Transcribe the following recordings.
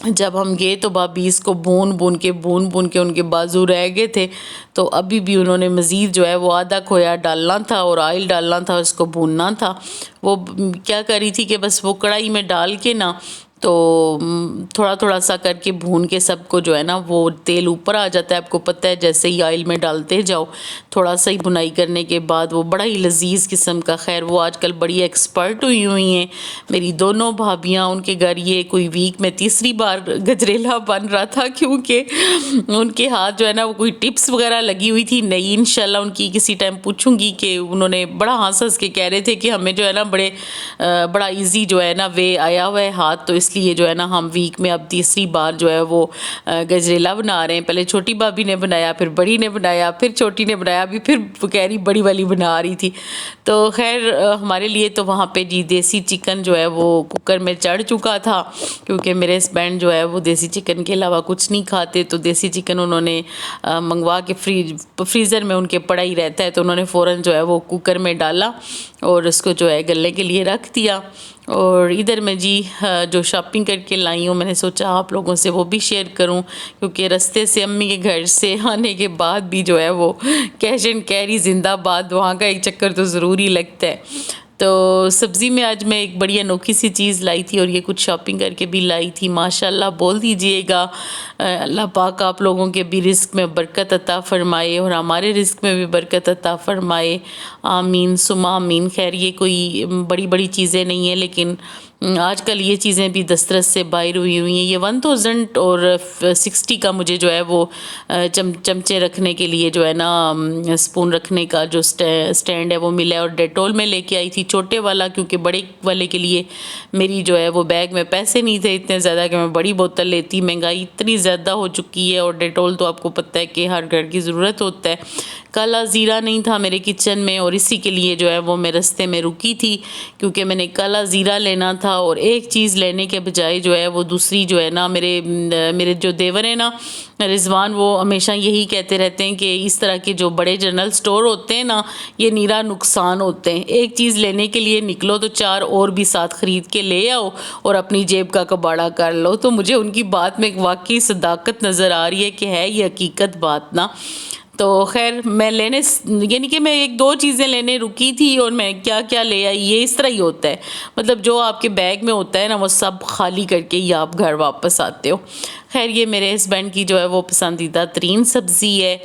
جب ہم گئے تو بھابھی اس کو بھون کے ان کے بازو رہ گئے تھے، تو ابھی بھی انہوں نے مزید جو ہے وہ آدھا کھویا ڈالنا تھا اور آئل ڈالنا تھا، اس کو بھوننا تھا۔ وہ کیا کر رہی تھی کہ بس وہ کڑھائی میں ڈال کے نا تو تھوڑا تھوڑا سا کر کے بھون کے سب کو جو ہے نا وہ تیل اوپر آ جاتا ہے، آپ کو پتہ ہے، جیسے ہی آئل میں ڈالتے جاؤ تھوڑا سا ہی بھنائی کرنے کے بعد وہ بڑا ہی لذیذ قسم کا۔ خیر وہ آج کل بڑی ایکسپرٹ ہوئی ہیں میری دونوں بھابیاں، ان کے گھر یہ کوئی ویک میں تیسری بار گجریلا بن رہا تھا، کیونکہ ان کے ہاتھ جو ہے نا وہ کوئی ٹپس وغیرہ لگی ہوئی تھی نہیں۔ انشاءاللہ ان کی کسی ٹائم پوچھوں گی کہ انہوں نے بڑا ہنس کے کہہ رہے تھے کہ ہمیں جو ہے نا بڑا ایزی جو ہے نا وے آیا ہوا ہے ہاتھ، تو اس لیے جو ہے نا ہم ویک میں اب تیسری بار جو ہے وہ گجریلا بنا رہے ہیں۔ پہلے چھوٹی بھابی نے بنایا، پھر بڑی نے بنایا، پھر چھوٹی نے بنایا، ابھی پھر وہ کہہ رہی بڑی والی بنا رہی تھی۔ تو خیر ہمارے لیے تو وہاں پہ جی دیسی چکن جو ہے وہ کوکر میں چڑھ چکا تھا، کیونکہ میرے ہسبینڈ جو ہے وہ دیسی چکن کے علاوہ کچھ نہیں کھاتے، تو دیسی چکن انہوں نے منگوا کے فریزر میں ان کے پڑا ہی رہتا ہے، تو انہوں نے فوراً جو ہے وہ کوکر میں ڈالا اور اس کو جو ہے گلنے کے لیے رکھ دیا۔ اور ادھر میں جی جو شاپنگ کر کے لائی ہوں، میں نے سوچا آپ لوگوں سے وہ بھی شیئر کروں، کیونکہ رستے سے امی کے گھر سے آنے کے بعد بھی جو ہے وہ کیش اینڈ کیری زندہ باد، وہاں کا ایک چکر تو ضروری لگتا ہے۔ تو سبزی میں آج میں ایک بڑی انوکھی سی چیز لائی تھی اور یہ کچھ شاپنگ کر کے بھی لائی تھی، ماشاءاللہ بول دیجئے گا۔ اللہ پاک آپ لوگوں کے بھی رزق میں برکت عطا فرمائے اور ہمارے رزق میں بھی برکت عطا فرمائے، آمین ثم آمین۔ خیر یہ کوئی بڑی بڑی چیزیں نہیں ہیں، لیکن آج کل یہ چیزیں بھی دسترس سے باہر ہوئی ہیں۔ یہ 1000 اور 60 کا مجھے جو ہے وہ چمچے رکھنے کے لیے جو ہے نا سپون رکھنے کا جو سٹینڈ ہے وہ ملا ہے، اور ڈیٹول میں لے کے آئی تھی چھوٹے والا، کیونکہ بڑے والے کے لیے میری جو ہے وہ بیگ میں پیسے نہیں تھے اتنے زیادہ کہ میں بڑی بوتل لیتی، مہنگائی اتنی زیادہ ہو چکی ہے، اور ڈیٹول تو آپ کو پتہ ہے کہ ہر گھر کی ضرورت ہوتا ہے۔ کالا زیرہ نہیں تھا میرے کچن میں، اور اسی کے لیے جو ہے وہ میں رستے میں رکی تھی، کیونکہ میں نے کالا زیرہ لینا تھا، اور ایک چیز لینے کے بجائے جو ہے وہ دوسری جو ہے نا میرے جو دیور ہیں نا رضوان، وہ ہمیشہ یہی کہتے رہتے ہیں کہ اس طرح کے جو بڑے جنرل سٹور ہوتے ہیں نا یہ نیرا نقصان ہوتے ہیں، ایک چیز لینے کے لیے نکلو تو 4 اور بھی ساتھ خرید کے لے آؤ اور اپنی جیب کا کباڑہ کر لو۔ تو مجھے ان کی بات میں واقعی صداقت نظر آ رہی ہے کہ ہے یہ حقیقت بات نا۔ تو خیر میں یعنی کہ میں 1-2 چیزیں لینے رکی تھی اور میں کیا کیا لے آئی، یہ اس طرح ہی ہوتا ہے، مطلب جو آپ کے بیگ میں ہوتا ہے نا وہ سب خالی کر کے ہی آپ گھر واپس آتے ہو۔ خیر یہ میرے ہسبینڈ کی جو ہے وہ پسندیدہ ترین سبزی ہے،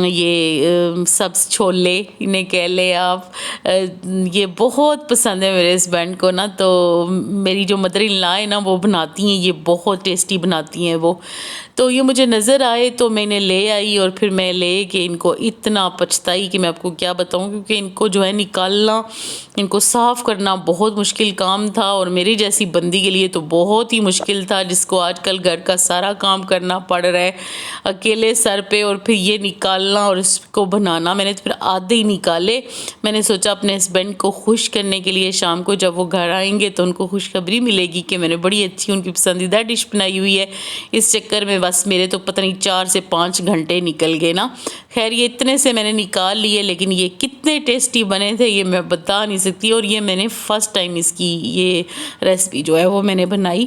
یہ سبز چھولے انہیں کہہ لیں آپ، یہ بہت پسند ہے میرے ہسبینڈ کو نا۔ تو میری جو مدر ان لا ہے نا وہ بناتی ہیں، یہ بہت ٹیسٹی بناتی ہیں وہ، تو یہ مجھے نظر آئے تو میں نے لے آئی، اور پھر میں لے کے ان کو اتنا پچھتائی کہ میں آپ کو کیا بتاؤں، کیونکہ ان کو جو ہے نکالنا، ان کو صاف کرنا بہت مشکل کام تھا، اور میری جیسی بندی کے لیے تو بہت ہی مشکل تھا، جس کو آج کل گھر کا سارا کام کرنا پڑ رہا ہے اکیلے سر پہ، اور پھر یہ نکالنا اور اس کو بنانا۔ میں نے پھر آدھے ہی نکالے، میں نے سوچا اپنے ہسبینڈ کو خوش کرنے کے لیے شام کو جب وہ گھر آئیں گے تو ان کو خوشخبری ملے گی کہ میں نے بڑی اچھی ان کی پسندیدہ ڈش بنائی ہوئی ہے۔ اس چکر میں بس میرے تو پتہ نہیں 4 سے 5 گھنٹے نکل گئے نا۔ خیر یہ اتنے سے میں نے نکال لیے، لیکن یہ کتنے ٹیسٹی بنے تھے یہ میں بتا نہیں سکتی، اور یہ میں نے فرسٹ ٹائم اس کی یہ ریسپی جو ہے وہ میں نے بنائی۔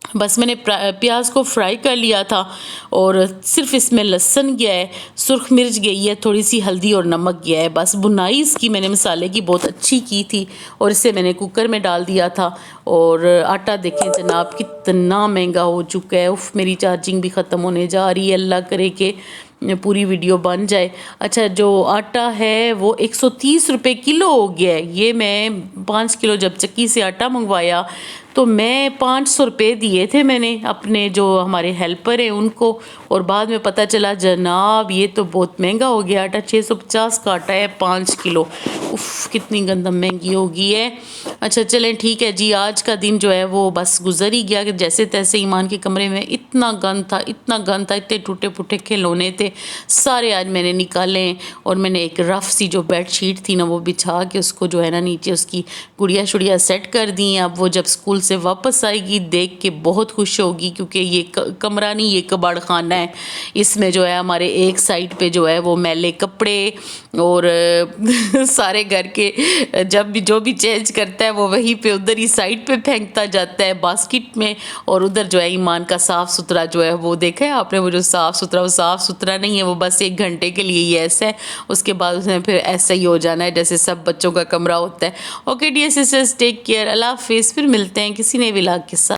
بس میں نے پیاز کو فرائی کر لیا تھا، اور صرف اس میں لہسن گیا ہے، سرخ مرچ گئی ہے، تھوڑی سی ہلدی اور نمک گیا ہے، بس بنائی اس کی میں نے مسالے کی بہت اچھی کی تھی، اور اسے میں نے کوکر میں ڈال دیا تھا۔ اور آٹا دیکھیں جناب کتنا مہنگا ہو چکا ہے، میری چارجنگ بھی ختم ہونے جا رہی ہے، اللہ کرے کہ پوری ویڈیو بن جائے۔ اچھا جو آٹا ہے وہ 130 روپے کلو ہو گیا ہے، یہ میں 5 کلو جب چکی سے آٹا منگوایا تو میں 500 روپے دیے تھے میں نے اپنے جو ہمارے ہیلپر ہیں ان کو، اور بعد میں پتہ چلا جناب یہ تو بہت مہنگا ہو گیا آٹا، 650 کا آٹا ہے 5 کلو، اف کتنی گندم مہنگی ہوگی ہے۔ اچھا چلیں ٹھیک ہے جی، آج کا دن جو ہے وہ بس گزر ہی گیا کہ جیسے تیسے ایمان کے کمرے میں اتنا گند تھا، اتنے ٹوٹے پھوٹے کھلونے تھے، سارے آج میں نے نکالے، اور میں نے ایک رف سی جو بیڈ شیٹ تھی نا وہ بچھا کے اس کو جو ہے نا نیچے اس کی گڑیا شڑیا سیٹ کر دی ہیں۔ اب وہ جب اسکول سے واپس آئے گی دیکھ کے بہت خوش ہوگی، کیونکہ یہ کمرہ نہیں، یہ کباڑ خانہ ہے۔ اس میں جو ہے ہمارے ایک سائڈ پہ جو ہے وہ میلے کپڑے اور سارے گھر کے جب بھی جو بھی چینج کرتا ہے وہ وہیں پہ ادھر ہی سائڈ پہ پھینکتا جاتا ہے باسکٹ میں، اور ادھر جو ہے ایمان کا صاف ستھرا جو ہے وہ دیکھا ہے آپ نے، وہ جو صاف ستھرا نہیں ہے، وہ بس 1 گھنٹے کے لیے ہی ایسا ہے، اس کے بعد اس نے پھر ایسا ہی ہو جانا ہے جیسے سب بچوں کا کمرہ ہوتا ہے۔ Okay dear sisters, take care, اللہ حافظ، پھر ملتے ہیں کسی نئے ولاگ کے ساتھ۔